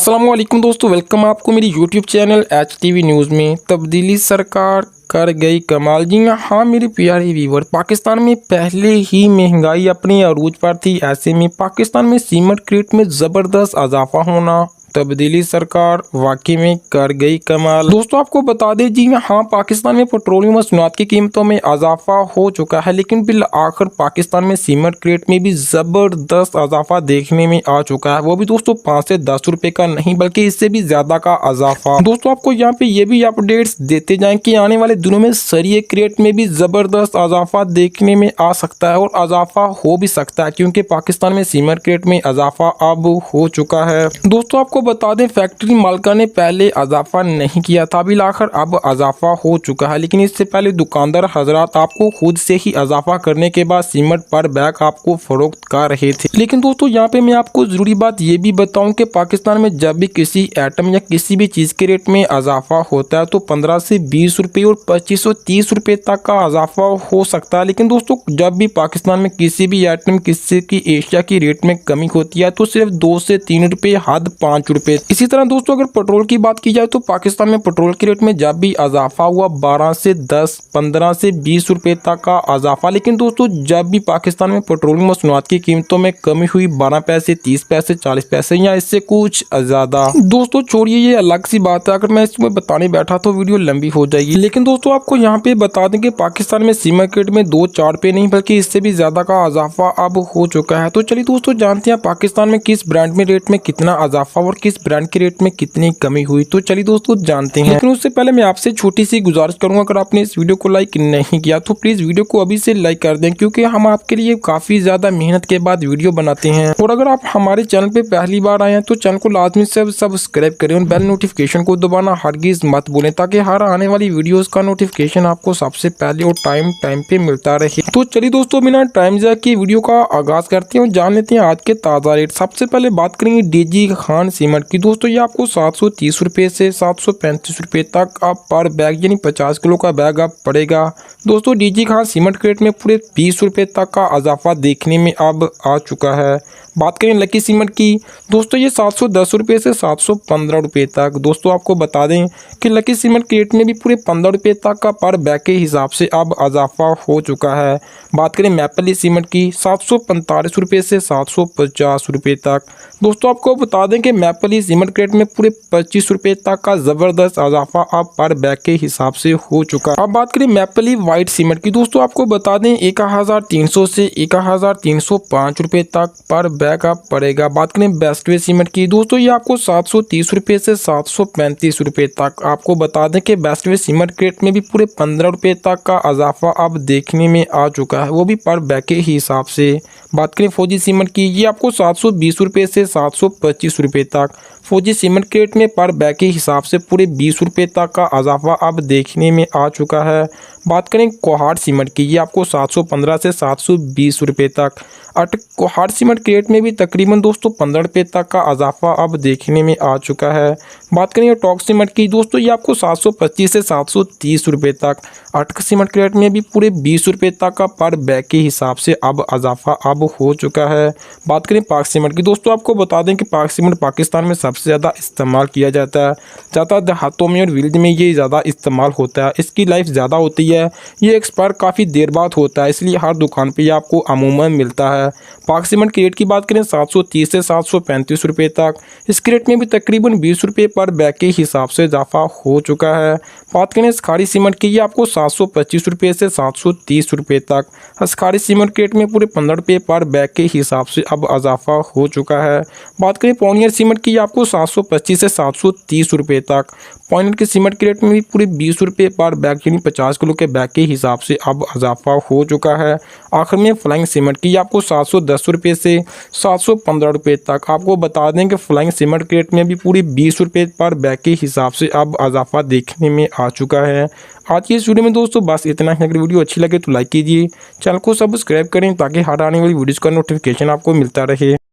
अस्सलामुअलैकुम दोस्तों, वेलकम आपको मेरी यूट्यूब चैनल HTV न्यूज़ में। तब्दीली सरकार कर गई कमाल। जी हाँ मेरे प्यारे व्यूवर, पाकिस्तान में पहले ही महंगाई अपने अरूज पर थी। ऐसे में पाकिस्तान में सीमेंट क्रेट में ज़बरदस्त इजाफा होना, तब्दीली सरकार वाकई में कर गई कमाल। दोस्तों आपको बता दें, जी हाँ पाकिस्तान में पेट्रोलियम व सनअत की कीमतों में इजाफा हो चुका है, लेकिन बिल आखिर पाकिस्तान में सीमेंट क्रेट में भी ज़बरदस्त इजाफा देखने में आ चुका है। वो भी दोस्तों 5 से 10 रुपए का नहीं बल्कि इससे भी ज़्यादा का इजाफा। दोस्तों आपको यहाँ पे ये भी अपडेट्स देते जाएं कि आने वाले दिनों में सरिये क्रेट में भी ज़बरदस्त इजाफा देखने में आ सकता है और इजाफा हो भी सकता है, क्योंकि पाकिस्तान में सीमेंट क्रेट में इजाफा अब हो चुका है। दोस्तों आपको बता दें, फैक्ट्री मालिका ने पहले इजाफा नहीं किया था, बिल आखिर अब इजाफा हो चुका है, लेकिन इससे पहले दुकानदार हजरात आपको खुद से ही इजाफा करने के बाद सीमेंट पर बैग आपको फरोख्त कर रहे थे। लेकिन दोस्तों यहाँ पे मैं आपको जरूरी बात ये भी बताऊं कि पाकिस्तान में जब भी किसी आइटम या किसी भी चीज के रेट में इजाफा होता है तो 15 से 20 रुपए और 2530 रुपए तक का इजाफा हो सकता है। लेकिन दोस्तों जब भी पाकिस्तान में किसी भी आइटम किसी की एशिया की रेट में कमी होती है तो सिर्फ 2 से 3 रुपए, हद 5 रुपए। इसी तरह दोस्तों अगर पेट्रोल की बात की जाए तो पाकिस्तान में पेट्रोल के रेट में जब भी इजाफा हुआ 12 से 10, 15 से 20 रुपए तक का इजाफा। लेकिन दोस्तों जब भी पाकिस्तान में पेट्रोलियम और सनअत की कीमतों में कमी हुई 12 पैसे, 30 पैसे, 40 पैसे या इससे कुछ ज्यादा। दोस्तों छोड़िए ये अलग सी बात है, अगर मैं इसमें बताने बैठा तो वीडियो लंबी हो जाएगी। लेकिन दोस्तों आपको यहाँ पे बता दें कि पाकिस्तान में सीमेंट क्रेट में 2-4 रुपए नहीं बल्कि इससे भी ज्यादा का इजाफा अब हो चुका है। तो चलिए दोस्तों जानते हैं पाकिस्तान में किस ब्रांड में रेट में कितना इजाफा और किस ब्रांड के रेट में कितनी कमी हुई। तो चलिए दोस्तों जानते हैं, लेकिन उससे पहले मैं आपसे छोटी सी गुजारिश करूंगा, अगर आपने इस वीडियो को लाइक नहीं किया तो प्लीज वीडियो को अभी से लाइक कर दें, क्योंकि हम आपके लिए काफी ज्यादा मेहनत के बाद वीडियो बनाते हैं। और अगर आप हमारे चैनल पे पहली बार आए हैं तो चैनल को लाजमी से सब्सक्राइब करें और बेल नोटिफिकेशन को दबाना हरगिज मत भूलें, ताकि हर आने वाली वीडियोस का नोटिफिकेशन आपको सबसे पहले और टाइम पे मिलता रहे। तो चलिए दोस्तों बिना टाइम जाए की वीडियो का आगाज करते हैं और जान लेते हैं आज के ताजा रेट। सबसे पहले बात करेंगे डीजी खान सीमेंट की। दोस्तों ये आपको 730 रुपए से 735 रुपए तक आप पर बैग यानी 50 किलो का बैग आप पड़ेगा। दोस्तों डीजी खान सीमेंट क्रेट में पूरे 20 रुपए तक का इजाफा देखने में अब आ चुका है। बात करें लकी सीमेंट की, दोस्तों ये 710 रुपए से 715 रुपए तक। दोस्तों आपको बता दें कि लकी सीमेंट क्रेट में भी पूरे 15 रुपए तक का पर बैग के हिसाब से अब इजाफा हो चुका है। बात करें मैपली सीमेंट की, 745 रुपए से 750 रुपए तक। दोस्तों आपको बता दें कि मैपली सीमेंट क्रेट में पूरे 25 रुपए तक का जबरदस्त इजाफा अब पर बैग के हिसाब से हो चुका है। अब बात करें मैपली वाइट सीमेंट की, दोस्तों आपको बता दें 1300 से 1305 रुपए तक पर बैग आप पड़ेगा। बात करें बेस्ट वे सीमेंट की, दोस्तों ये आपको 730 रुपए से 735 रुपए तक। आपको बता दें कि बेस्ट वे सीमेंट क्रेट में भी पूरे 15 रुपए तक का इजाफा अब देखने में आ चुका है, वो भी पर बैग के हिसाब से। बात करें फौजी सीमेंट की, ये आपको 720 रुपए से 725 रुपए तक। फौजी सीमेंट क्रेट में पर बैग के हिसाब से पूरे 20 रुपए तक का इजाफा अब देखने में आ चुका है। बात करें कोहाट सीमेंट की, ये आपको 715 से 720 रुपए तक। कोहाट सीमेंट क्रेट में भी तकरीबन दोस्तों 15 रुपए तक का इजाफा अब देखने में आ चुका है। बात करें टॉक सीमेंट की, दोस्तों ये आपको 725 से 730 रुपए तक। अटक सीमेंट क्रेट में भी पूरे 20 रुपए तक का पर बैग के हिसाब से अब इजाफा अब हो चुका है। बात करें पाक सीमेंट की, दोस्तों आपको बता दें कि पाक सीमेंट पाकिस्तान में सबसे ज़्यादा इस्तेमाल किया जाता है। ज़्यादा देहातों में और विलेज में ये ज़्यादा इस्तेमाल होता है। इसकी लाइफ ज़्यादा होती है, ये एक्सपायर काफ़ी देर बाद होता है, इसलिए हर दुकान पे ये आपको अमूमन मिलता है। पाक सीमेंट के रेट की बात करें 730 से 735 रुपए तक। इस रेट में भी तकरीबन 20 रुपए पर बैग के हिसाब से इजाफा हो चुका है। बात करें स्खारी सीमेंट की, ये आपको 725 रुपए से 730 रुपए तक। स्खारी सीमेंट के रेट में पूरे 15 रुपए पर बैग के हिसाब से अब इजाफा हो चुका है। बात करें पॉनियर सीमेंट की, आपको 725 से 730 रुपए तक। पॉइंट के सीमेंट के रेट में भी पूरे 20 रुपए पर बैग यानी 50 किलो के बैग के हिसाब से अब इजाफा हो चुका है। आखिर में फ्लाइंग सीमेंट की, आपको 710 रुपए से 715 रुपए तक। आपको बता दें कि फ्लाइंग सीमेंट के रेट में भी पूरी 20 रुपए पर बैग के हिसाब से अब इजाफा देखने में आ चुका है। आज की इस वीडियो में दोस्तों बस इतना ही। अगर वीडियो अच्छी लगे तो लाइक कीजिए, चैनल को सब्सक्राइब करें ताकि हर आने वाली वीडियोज़ का नोटिफिकेशन आपको मिलता रहे।